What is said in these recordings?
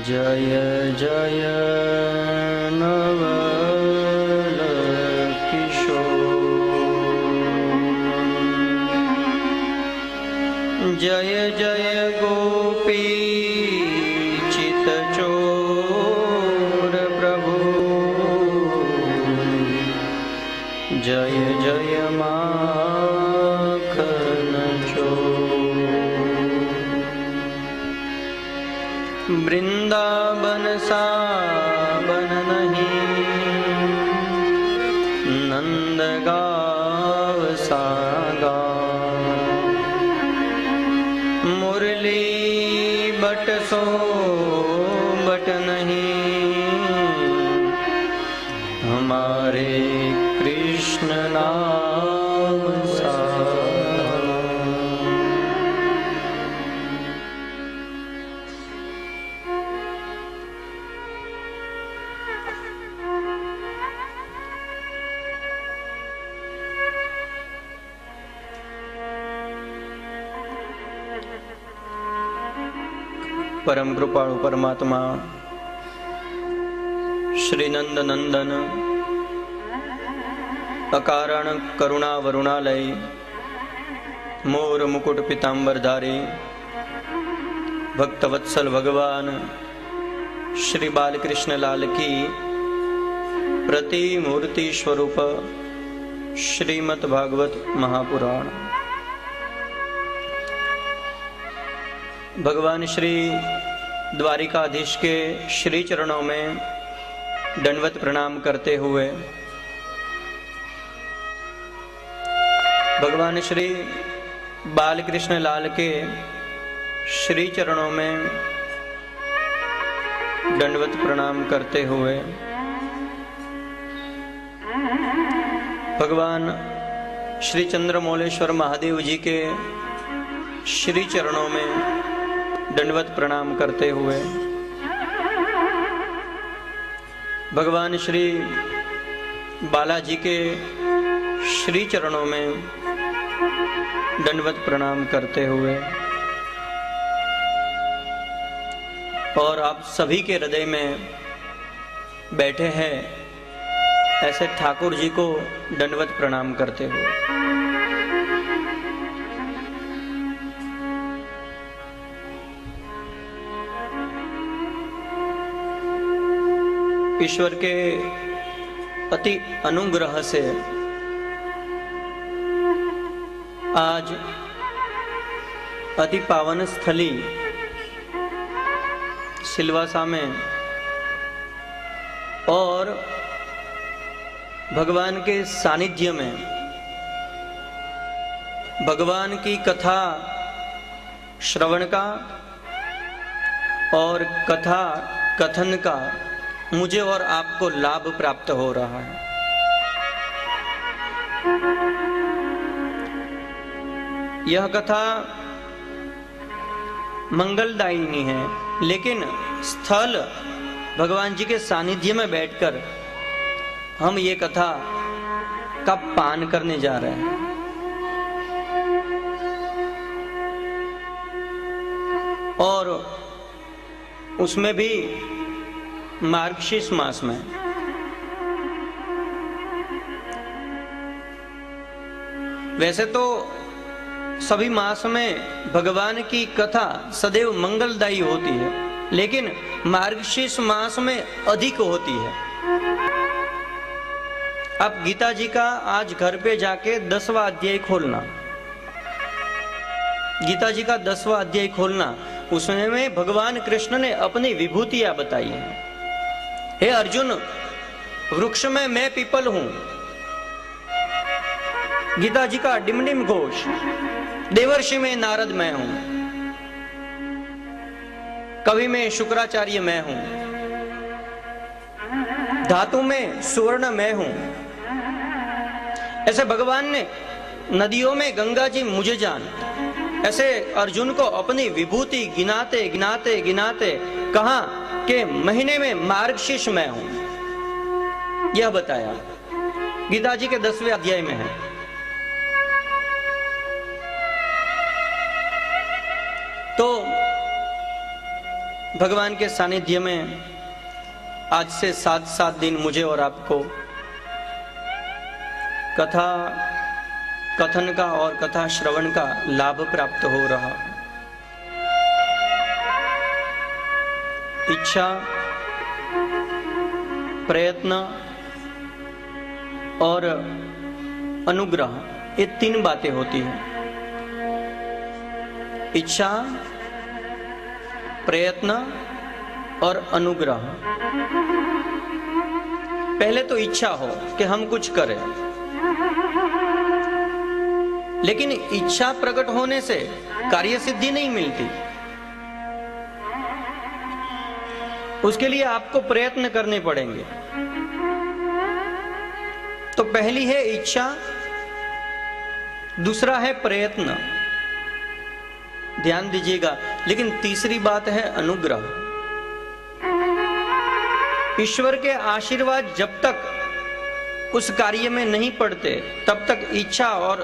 जय जय नवल किशोर जय जय गोपी चितचोर प्रभु जय जय माखन चोर वृंदावन सावन नहीं नंदगांव सागा मुरली बट सो बट नहीं हमारे कृष्ण नाम सा। परम कृपाळु परमात्मा श्री नंद नंदन अकारण करुणा वरुणालय मोर मुकुट पीतांबरधारी भक्तवत्सल भगवान श्री बालकृष्ण लाल की प्रतिमूर्ति स्वरूप श्रीमद् भागवत महापुराण। भगवान श्री द्वारिकाधीश के श्री चरणों में दंडवत प्रणाम करते हुए भगवान श्री बालकृष्ण लाल के श्री चरणों में दंडवत प्रणाम करते हुए भगवान श्री चंद्रमौलेश्वर महादेव जी के श्री चरणों में दंडवत प्रणाम करते हुए भगवान श्री बालाजी के श्री चरणों में दंडवत प्रणाम करते हुए और आप सभी के हृदय में बैठे हैं ऐसे ठाकुर जी को दंडवत प्रणाम करते हुए ईश्वर के अति अनुग्रह से आज अति पावन स्थली सिलवासा में और भगवान के सानिध्य में भगवान की कथा श्रवण का और कथा कथन का मुझे और आपको लाभ प्राप्त हो रहा है। यह कथा मंगलदायिनी है, लेकिन स्थल भगवान जी के सानिध्य में बैठकर हम ये कथा का पान करने जा रहे हैं। और उसमें भी मार्गशीर्ष मास में। वैसे तो सभी मास में भगवान की कथा सदैव मंगलदायी होती है, लेकिन मार्गशीर्ष मास में अधिक होती है। आप गीता जी का आज घर पे जाके 10वां अध्याय खोलना, गीता जी का 10वां अध्याय खोलना, उसमें में भगवान कृष्ण ने अपनी विभूतियां बताई हैं। हे अर्जुन, वृक्ष में मैं पीपल हूं, गीता जी का डिमडिम घोष, देवर्षि में नारद मैं हूं, कवि में शुक्राचार्य मैं हूं, धातु में सुवर्ण मैं हूं। ऐसे भगवान ने नदियों में गंगा जी मुझे जान, ऐसे अर्जुन को अपनी विभूति गिनाते गिनाते गिनाते कहा कि महीने में मार्गशीर्ष मैं हूं। यह बताया गीता जी के 10वें अध्याय में है। तो भगवान के सानिध्य में आज से 7 दिन मुझे और आपको कथा कथन का और कथा श्रवण का लाभ प्राप्त हो रहा। इच्छा, प्रयत्न और अनुग्रह, ये 3 बातें होती हैं। इच्छा, प्रयत्न और अनुग्रह। पहले तो इच्छा हो कि हम कुछ करें, लेकिन इच्छा प्रकट होने से कार्य सिद्धि नहीं मिलती। उसके लिए आपको प्रयत्न करने पड़ेंगे। तो पहली है इच्छा, दूसरा है प्रयत्न, ध्यान दीजिएगा। लेकिन तीसरी बात है अनुग्रह। ईश्वर के आशीर्वाद जब तक उस कार्य में नहीं पड़ते तब तक इच्छा और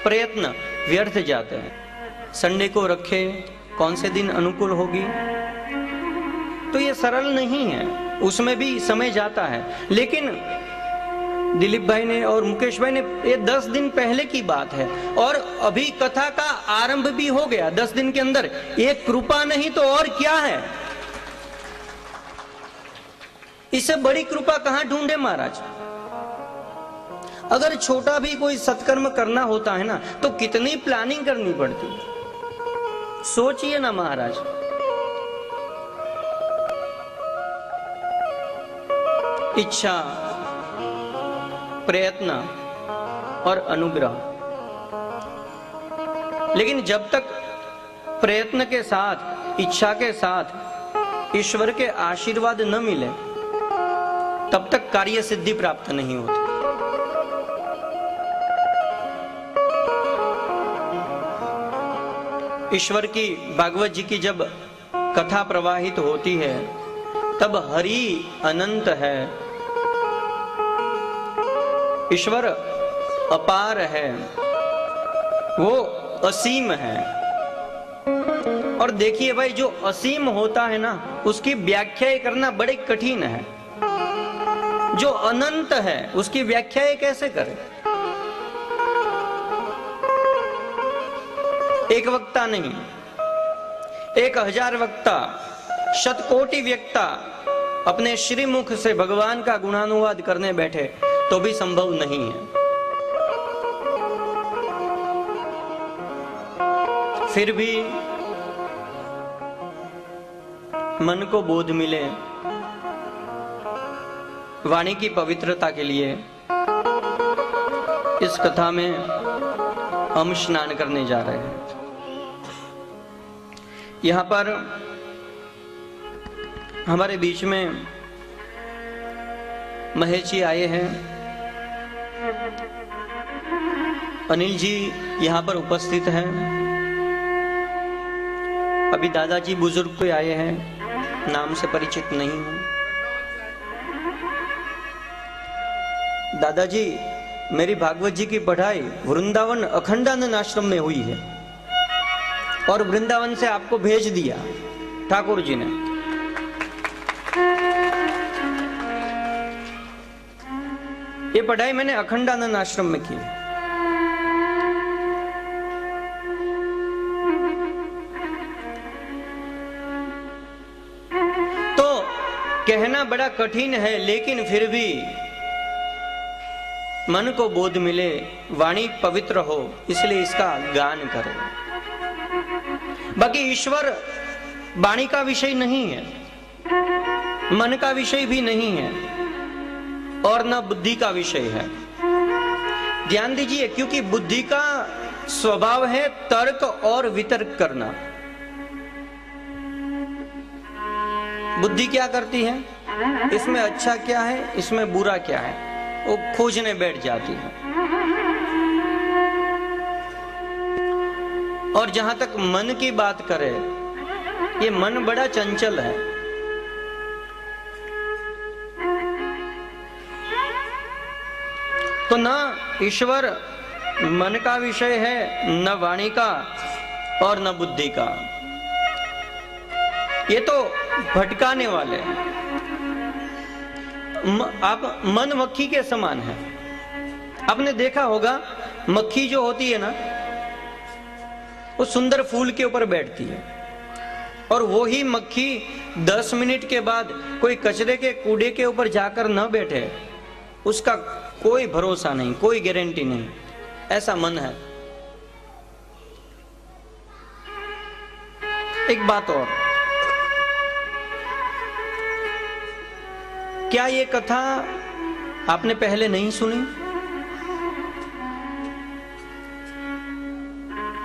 प्रयत्न व्यर्थ जाते हैं। संडे को रखे, कौन से दिन अनुकूल होगी, तो ये सरल नहीं है, उसमें भी समय जाता है। लेकिन दिलीप भाई ने और मुकेश भाई ने, ये 10 दिन पहले की बात है और अभी कथा का आरंभ भी हो गया 10 दिन के अंदर। ये कृपा नहीं तो और क्या है? इससे बड़ी कृपा कहां ढूंढे महाराज? अगर छोटा भी कोई सत्कर्म करना होता है ना, तो कितनी प्लानिंग करनी पड़ती। सोचिए ना महाराज। इच्छा, प्रयत्न और अनुग्रह। लेकिन जब तक प्रयत्न के साथ, इच्छा के साथ ईश्वर के आशीर्वाद न मिले तब तक कार्य सिद्धि प्राप्त नहीं होती। ईश्वर की, भागवत जी की जब कथा प्रवाहित होती है तब हरि अनंत है, ईश्वर अपार है, वो असीम है। और देखिए भाई, जो असीम होता है ना, उसकी व्याख्या करना बड़ी कठिन है। जो अनंत है उसकी व्याख्या कैसे करें? एक वक्ता नहीं, 1000 वक्ता, शतकोटि व्यक्ता अपने श्रीमुख से भगवान का गुणानुवाद करने बैठे तो भी संभव नहीं है। फिर भी मन को बोध मिले, वाणी की पवित्रता के लिए इस कथा में हम स्नान करने जा रहे हैं। यहां पर हमारे बीच में महेश जी आए हैं, अनिल जी यहां पर उपस्थित हैं, अभी दादाजी बुजुर्ग पे आए हैं, नाम से परिचित नहीं हूं। दादाजी, मेरी भागवत जी की पढ़ाई वृंदावन अखंडानंद आश्रम में हुई है और वृंदावन से आपको भेज दिया ठाकुर जी ने। ये पढ़ाई मैंने अखंडानंद आश्रम में की। तो कहना बड़ा कठिन है, लेकिन फिर भी मन को बोध मिले, वाणी पवित्र हो, इसलिए इसका गान करो। बाकी ईश्वर वाणी का विषय नहीं है, मन का विषय भी नहीं है और न बुद्धि का विषय है। ध्यान दीजिए, क्योंकि बुद्धि का स्वभाव है तर्क और वितर्क करना। बुद्धि क्या करती है? इसमें अच्छा क्या है, इसमें बुरा क्या है, वो खोजने बैठ जाती है। और जहां तक मन की बात करें, ये मन बड़ा चंचल है। तो न ईश्वर मन का विषय है, न वाणी का और न बुद्धि का। ये तो भटकाने वाले, आप मन मक्खी के समान है। आपने देखा होगा मक्खी जो होती है ना, वो सुंदर फूल के ऊपर बैठती है, और वो ही मक्खी 10 मिनट के बाद कोई कचरे के कूड़े के ऊपर जाकर न बैठे, उसका कोई भरोसा नहीं, कोई गारंटी नहीं। ऐसा मन है। एक बात और, क्या ये कथा आपने पहले नहीं सुनी?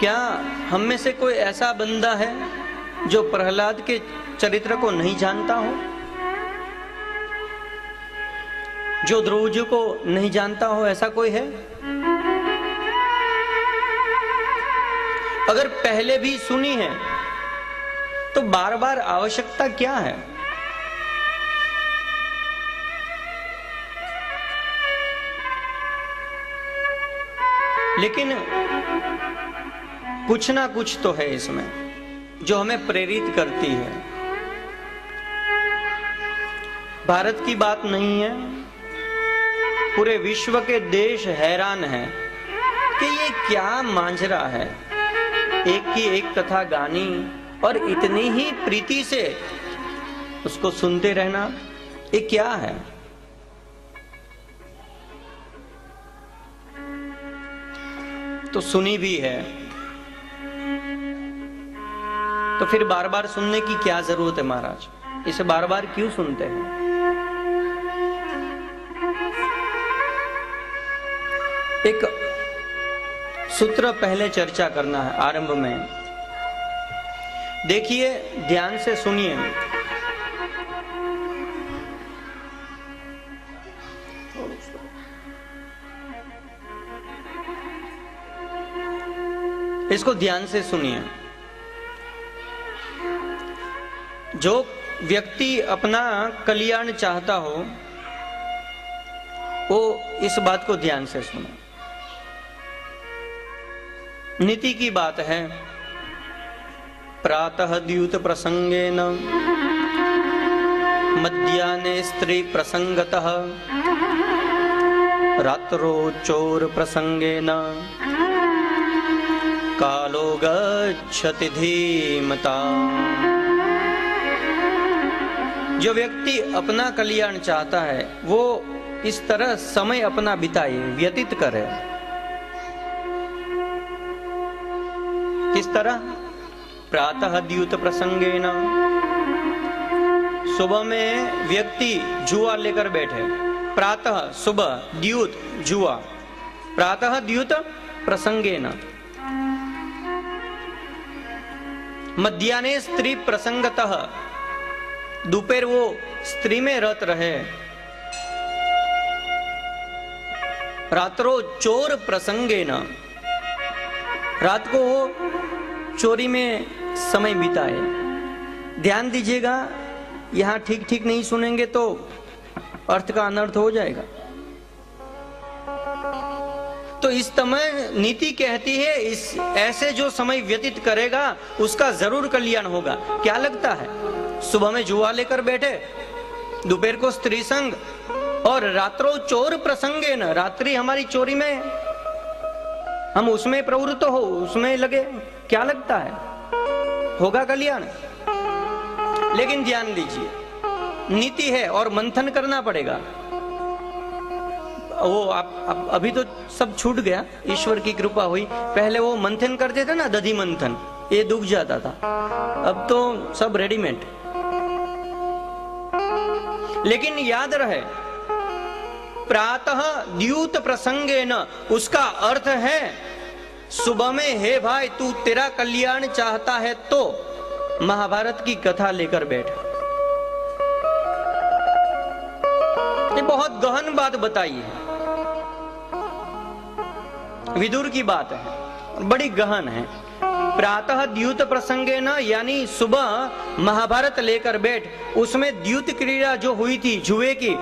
क्या हम में से कोई ऐसा बंदा है जो प्रहलाद के चरित्र को नहीं जानता हो, जो ध्रुव जी को नहीं जानता हो? ऐसा कोई है? अगर पहले भी सुनी है तो बार बार आवश्यकता क्या है? लेकिन कुछ ना कुछ तो है इसमें जो हमें प्रेरित करती है। भारत की बात नहीं है, पूरे विश्व के देश हैरान हैं कि ये क्या मांझरा है, एक की एक कथा गानी और इतनी ही प्रीति से उसको सुनते रहना, ये क्या है? तो सुनी भी है तो फिर बार बार सुनने की क्या जरूरत है महाराज? इसे बार बार क्यों सुनते हैं? एक सूत्र पहले चर्चा करना है आरंभ में। देखिए, ध्यान से सुनिए। इसको ध्यान से सुनिए। जो व्यक्ति अपना कल्याण चाहता हो वो इस बात को ध्यान से सुने। नीति की बात है। प्रातः द्यूत प्रसंगेन मध्याह्ने स्त्री प्रसंगतः रात्रो चोर प्रसंगेन कालो गच्छति धीमता। जो व्यक्ति अपना कल्याण चाहता है वो इस तरह समय अपना बिताए, व्यतीत करे। किस तरह? प्रातः द्यूत प्रसंगेन, सुबह में व्यक्ति जुआ लेकर बैठे। प्रातः सुबह, द्यूत जुआ, प्रातः द्यूत प्रसंगेन। मध्याह्ने स्त्री प्रसंगतः, दोपहर वो स्त्री में रत रहे। रात्रो चोर प्रसंगेन, रात को वो चोरी में समय बिताए। ध्यान दीजिएगा, यहां ठीक ठीक नहीं सुनेंगे तो अर्थ का अनर्थ हो जाएगा। तो इस समय नीति कहती है इस ऐसे जो समय व्यतीत करेगा उसका जरूर कल्याण होगा। क्या लगता है? सुबह में जुआ लेकर बैठे, दोपहर को स्त्री संग, और रात्रो चोर प्रसंगेन, रात्रि हमारी चोरी में, हम उसमें प्रवृत्त हो, उसमें लगे। क्या लगता है होगा कल्याण? लेकिन ध्यान दीजिए, नीति है और मंथन करना पड़ेगा। वो आप अभी तो सब छूट गया, ईश्वर की कृपा हुई। पहले वो मंथन करते थे ना, दधी मंथन, ये दुख जाता था। अब तो सब रेडीमेड। लेकिन याद रहे, प्रातः द्यूत प्रसंगेन, उसका अर्थ है सुबह में, हे भाई तू तेरा कल्याण चाहता है तो महाभारत की कथा लेकर बैठ। ये बहुत गहन बात बताई है, विदुर की बात है, बड़ी गहन है। प्रातः द्यूत प्रसंगेन, यानी सुबह महाभारत लेकर बैठ। उसमें द्यूत क्रीड़ा जो हुई थी जुए की,